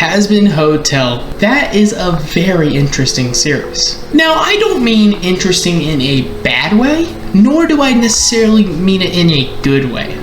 Hazbin Hotel. That is a very interesting series. Now, I don't mean interesting in a bad way, nor do I necessarily mean it in a good way.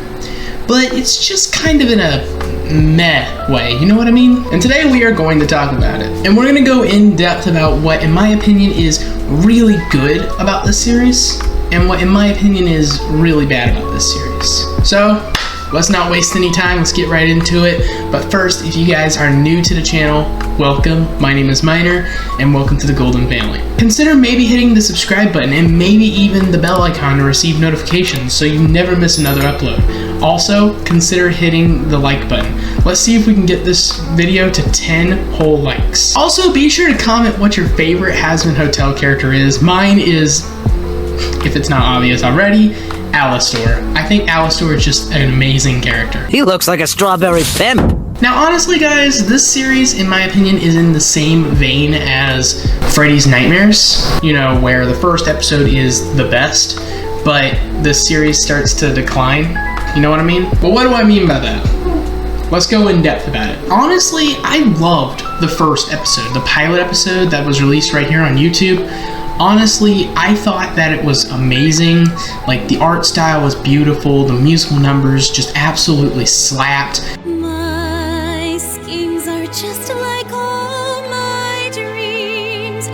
But it's just kind of in a meh way, you know what I mean? And today we are going to talk about it. And we're going to go in depth about what, in my opinion, is really good about this series, and what, in my opinion, is really bad about this series. So, let's not waste any time, let's get right into it. But first, if you guys are new to the channel, welcome. My name is Miner, and welcome to the Golden Family. Consider maybe hitting the subscribe button and maybe even the bell icon to receive notifications so you never miss another upload. Also, consider hitting the like button. Let's see if we can get this video to 10 whole likes. Also, be sure to comment what your favorite Hazbin Hotel character is. Mine is, if it's not obvious already, Alastor. I think Alastor is just an amazing character. He looks like a strawberry pimp. Now, honestly, guys, this series, in my opinion, is in the same vein as Freddy's Nightmares. You know, where the first episode is the best, but the series starts to decline. You know what I mean? But what do I mean by that? Let's go in depth about it. Honestly, I loved the first episode, the pilot episode that was released right here on YouTube. Honestly, I thought that it was amazing. Like, the art style was beautiful, the musical numbers just absolutely slapped. My schemes are just like all my dreams.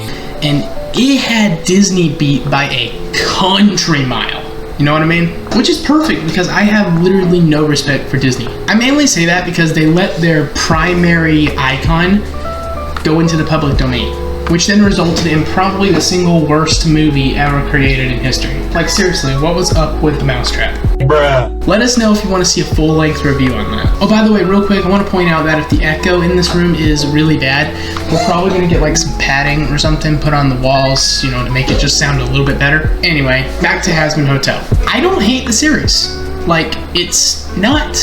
And it had Disney beat by a country mile. You know what I mean? Which is perfect because I have literally no respect for Disney. I mainly say that because they let their primary icon go into the public domain, which then resulted in probably the single worst movie ever created in history. Like, seriously, what was up with the mousetrap? Bruh. Let us know if you want to see a full-length review on that. Oh, by the way, real quick, I want to point out that if the echo in this room is really bad, we're probably going to get like some padding or something put on the walls, you know, to make it just sound a little bit better. Anyway, back to Hazbin Hotel. I don't hate the series. Like, it's not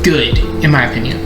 good, in my opinion,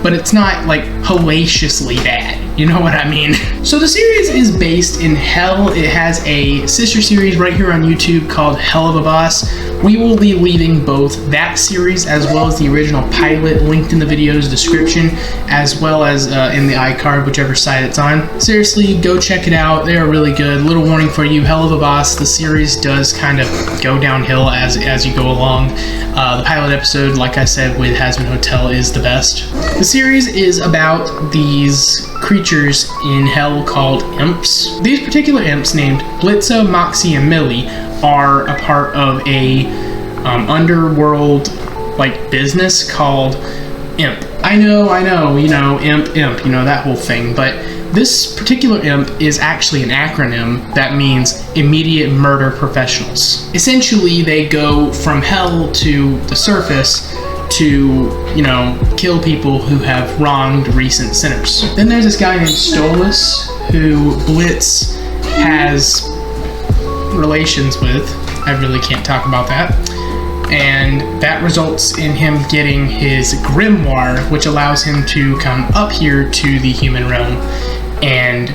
but it's not like hellaciously bad. You know what I mean? So the series is based in Hell. It has a sister series right here on YouTube called Hell of a Boss. We will be leaving both that series as well as the original pilot linked in the video's description, as well as in the iCard, whichever side it's on. Seriously, go check it out. They are really good. Little warning for you, Hell of a Boss, the series does kind of go downhill as you go along. The pilot episode, like I said, with Hazbin Hotel is the best. The series is about these creatures in hell called imps. These particular imps, named Blitzo, Moxie, and Millie, are a part of a underworld like business called Imp. I know, you know, imp, you know, that whole thing, but this particular imp is actually an acronym that means Immediate Murder Professionals. Essentially, they go from hell to the surface to, you know, kill people who have wronged recent sinners. Then there's this guy named Stolas who Blitz has relations with. I really can't talk about that. And that results in him getting his grimoire, which allows him to come up here to the human realm. And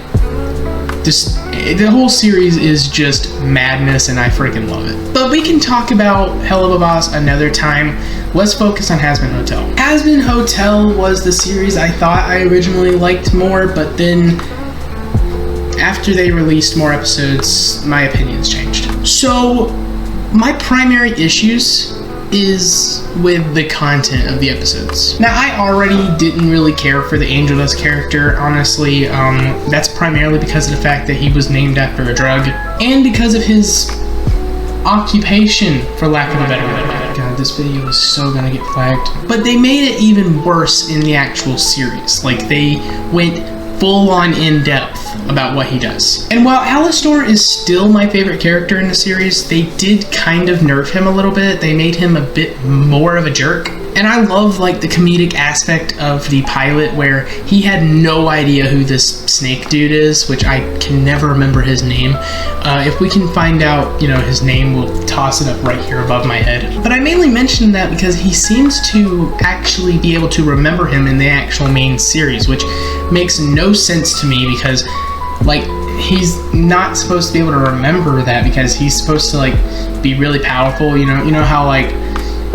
the whole series is just madness, and I freaking love it. But we can talk about Hell of a Boss another time. Let's focus on Hazbin Hotel. Hazbin Hotel was the series I thought I originally liked more, but then after they released more episodes, my opinions changed. So, my primary issues is with the content of the episodes. Now, I already didn't really care for the Angel Dust character, honestly. That's primarily because of the fact that he was named after a drug, and because of his occupation, for lack of a better word. God, this video is so gonna get flagged. But they made it even worse in the actual series. Like, they went full-on in-depth about what he does. And while Alastor is still my favorite character in the series, they did kind of nerf him a little bit. They made him a bit more of a jerk. And I love, like, the comedic aspect of the pilot where he had no idea who this snake dude is, which I can never remember his name. If we can find out, you know, his name, we'll toss it up right here above my head. But I mainly mentioned that because he seems to actually be able to remember him in the actual main series, which makes no sense to me because, like, he's not supposed to be able to remember that because he's supposed to, like, be really powerful. You know how, like,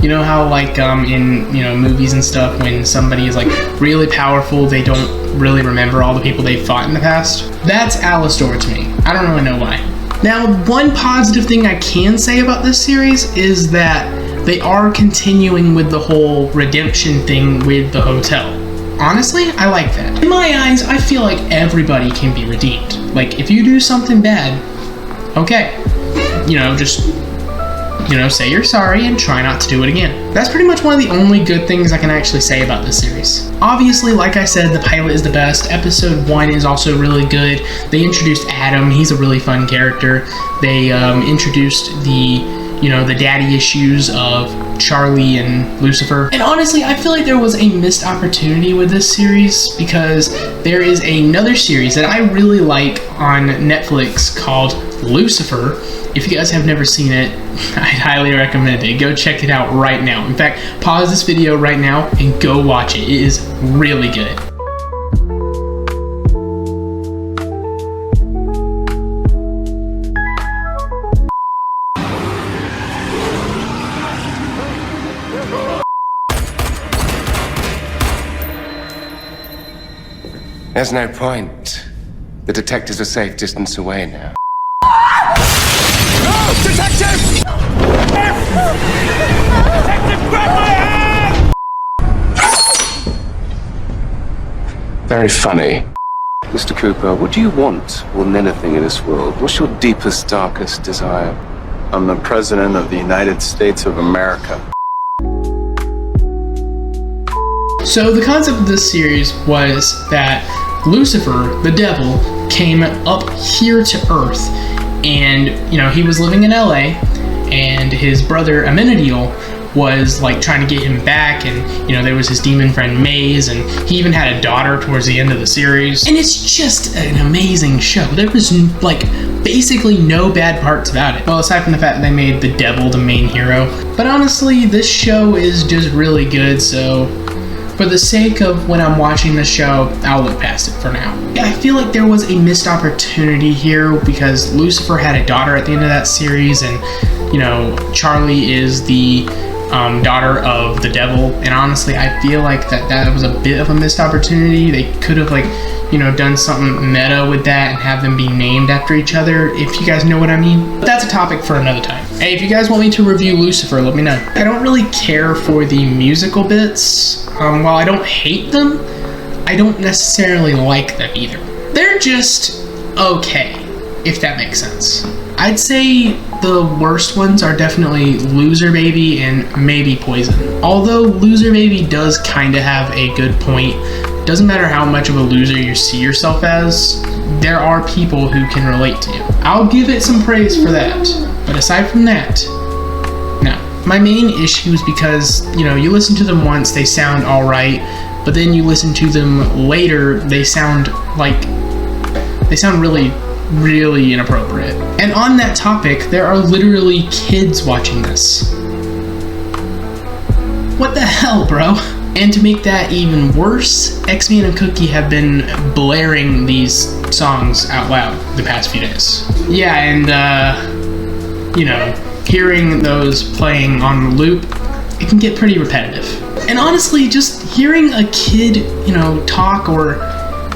You know how like in movies and stuff, when somebody is like really powerful, they don't really remember all the people they fought in the past? That's Alastor to me. I don't really know why. Now, one positive thing I can say about this series is that they are continuing with the whole redemption thing with the hotel. Honestly, I like that. In my eyes, I feel like everybody can be redeemed. Like, if you do something bad, okay, just say you're sorry and try not to do it again. That's pretty much one of the only good things I can actually say about this series. Obviously, like I said, the pilot is the best. Episode 1 is also really good. They introduced Adam. He's a really fun character. They introduced the daddy issues of Charlie and Lucifer. And honestly, I feel like there was a missed opportunity with this series because there is another series that I really like on Netflix called Lucifer. If you guys have never seen it, I highly recommend it. Go check it out right now. In fact, pause this video right now and go watch it. It is really good. There's no point. The detectives are safe distance away now. No! Detective! Detective, grab my hand! Very funny. Mr. Cooper, what do you want more than anything in this world? What's your deepest, darkest desire? I'm the President of the United States of America. So the concept of this series was that Lucifer, the devil, came up here to Earth, and he was living in LA, and his brother Amenadiel was like trying to get him back, and there was his demon friend Maze, and he even had a daughter towards the end of the series. And it's just an amazing show. There was like basically no bad parts about it. Well, aside from the fact that they made the devil the main hero. But honestly, this show is just really good, so for the sake of when I'm watching the show, I'll look past it for now. I feel like there was a missed opportunity here because Lucifer had a daughter at the end of that series, and Charlie is the daughter of the devil, and honestly I feel like that was a bit of a missed opportunity. They could have done something meta with that and have them be named after each other, if you guys know what I mean. But that's a topic for another time. Hey, if you guys want me to review Lucifer, let me know. I don't really care for the musical bits. While I don't hate them, I don't necessarily like them either. They're just okay, if that makes sense. I'd say the worst ones are definitely Loser Baby and maybe Poison. Although Loser Baby does kind of have a good point. Doesn't matter how much of a loser you see yourself as, there are people who can relate to you. I'll give it some praise for that. But aside from that, no. My main issue is because, you listen to them once, they sound alright, but then you listen to them later, they sound really, really inappropriate. And on that topic, there are literally kids watching this. What the hell, bro? And to make that even worse, X-Man and Kookie have been blaring these songs out loud the past few days. Yeah, and hearing those playing on loop, it can get pretty repetitive. And honestly, just hearing a kid, talk or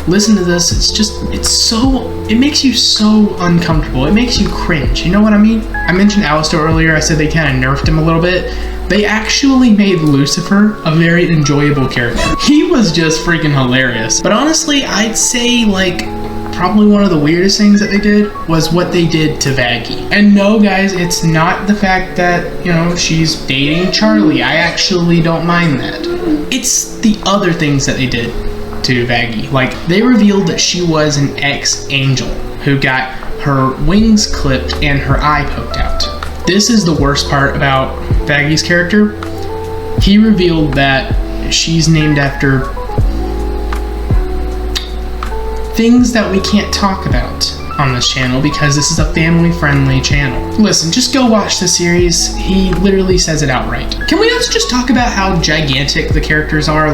listen to this, it makes you so uncomfortable. It makes you cringe, you know what I mean? I mentioned Alastor earlier, I said they kind of nerfed him a little bit. They actually made Lucifer a very enjoyable character. He was just freaking hilarious. But honestly, I'd say probably one of the weirdest things that they did was what they did to Vaggie. And no guys, it's not the fact that, she's dating Charlie. I actually don't mind that. It's the other things that they did to Vaggie. They revealed that she was an ex-angel who got her wings clipped and her eye poked out. This is the worst part about Vaggie's character. He revealed that she's named after things that we can't talk about on this channel because this is a family-friendly channel. Listen, just go watch the series. He literally says it outright. Can we also just talk about how gigantic the characters are?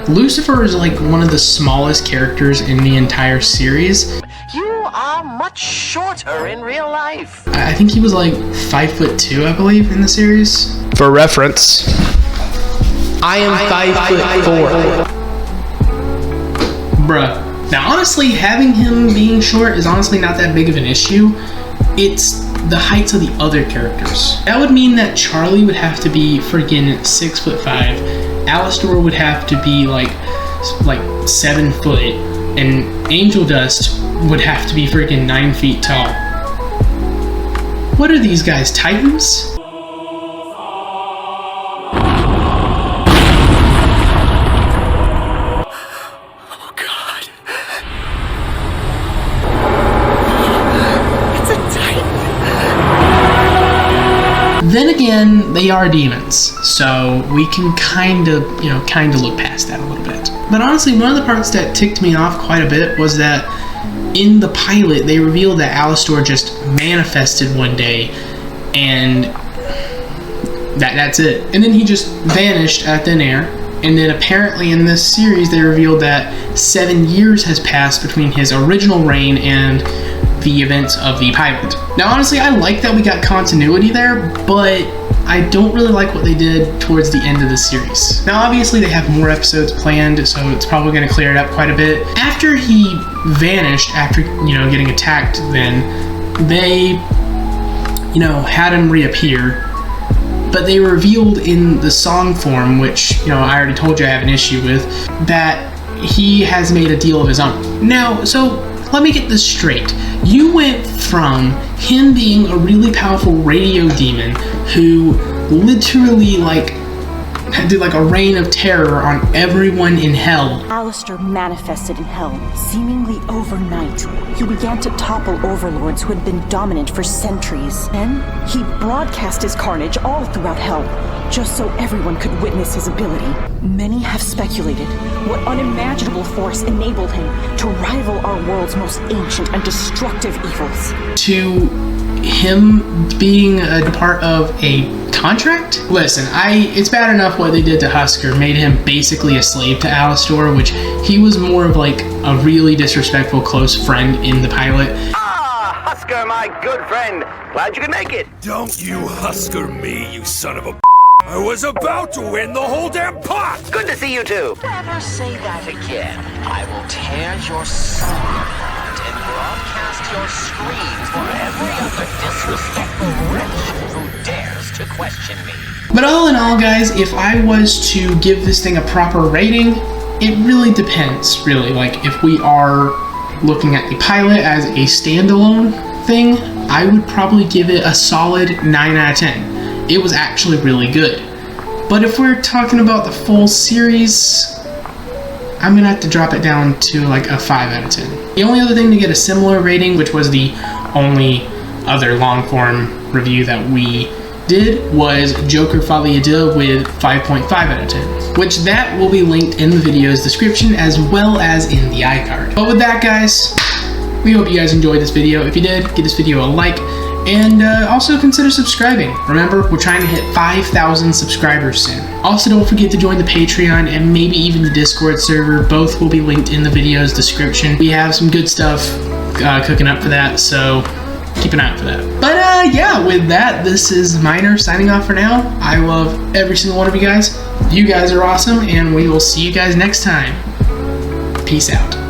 Lucifer is one of the smallest characters in the entire series. You are much shorter in real life. I think he was 5'2", I believe, in the series. For reference, I am 5'4". Bruh. Now honestly, having him being short is honestly not that big of an issue. It's the heights of the other characters. That would mean that Charlie would have to be friggin' 6'5", Alastor would have to be like 7 foot, and Angel Dust would have to be friggin' 9 feet tall. What are these guys, Titans? Then again, they are demons, so we can kind of look past that a little bit. But honestly, one of the parts that ticked me off quite a bit was that in the pilot, they revealed that Alastor just manifested one day, and that's it. And then he just vanished out of thin air. And then apparently in this series, they revealed that 7 years has passed between his original reign and the events of the pilot. Now honestly, I like that we got continuity there, but I don't really like what they did towards the end of the series. Now obviously they have more episodes planned, so it's probably going to clear it up quite a bit. After he vanished, after getting attacked, then they had him reappear, but they revealed in the song form, which I already told you I have an issue with, that he has made a deal of his own. Now, so let me get this straight. You went from him being a really powerful radio demon who literally did a reign of terror on everyone in hell. Alastor manifested in hell, seemingly overnight. He began to topple overlords who had been dominant for centuries. Then, he broadcast his carnage all throughout hell, just so everyone could witness his ability. Many have speculated what unimaginable force enabled him to rival our world's most ancient and destructive evils. To him being a part of a contract? Listen, it's bad enough what they did to Husker, made him basically a slave to Alastor, which he was more of a really disrespectful close friend in the pilot. Ah, Husker, my good friend. Glad you could make it. Don't you Husker me, you son of a I was about to win the whole damn pot! Good to see you too. Never say that again. I will tear your soul apart and broadcast your screams for every other disrespectful wretch who dares to question me. But all in all, guys, if I was to give this thing a proper rating, it really depends, really. If we are looking at the pilot as a standalone thing, I would probably give it a solid 9 out of 10. It was actually really good. But if we're talking about the full series, I'm gonna have to drop it down to a 5 out of 10. The only other thing to get a similar rating, which was the only other long form review that we did, was Joker Folie with 5.5 out of 10, which that will be linked in the video's description as well as in the iCard. But with that, guys, we hope you guys enjoyed this video. If you did, give this video a like, and also consider subscribing. Remember, we're trying to hit 5,000 subscribers soon. Also, don't forget to join the Patreon and maybe even the Discord server. Both will be linked in the video's description. We have some good stuff cooking up for that, so keep an eye out for that. But yeah, with that, this is Miner signing off for now. I love every single one of you guys. You guys are awesome, and we will see you guys next time. Peace out.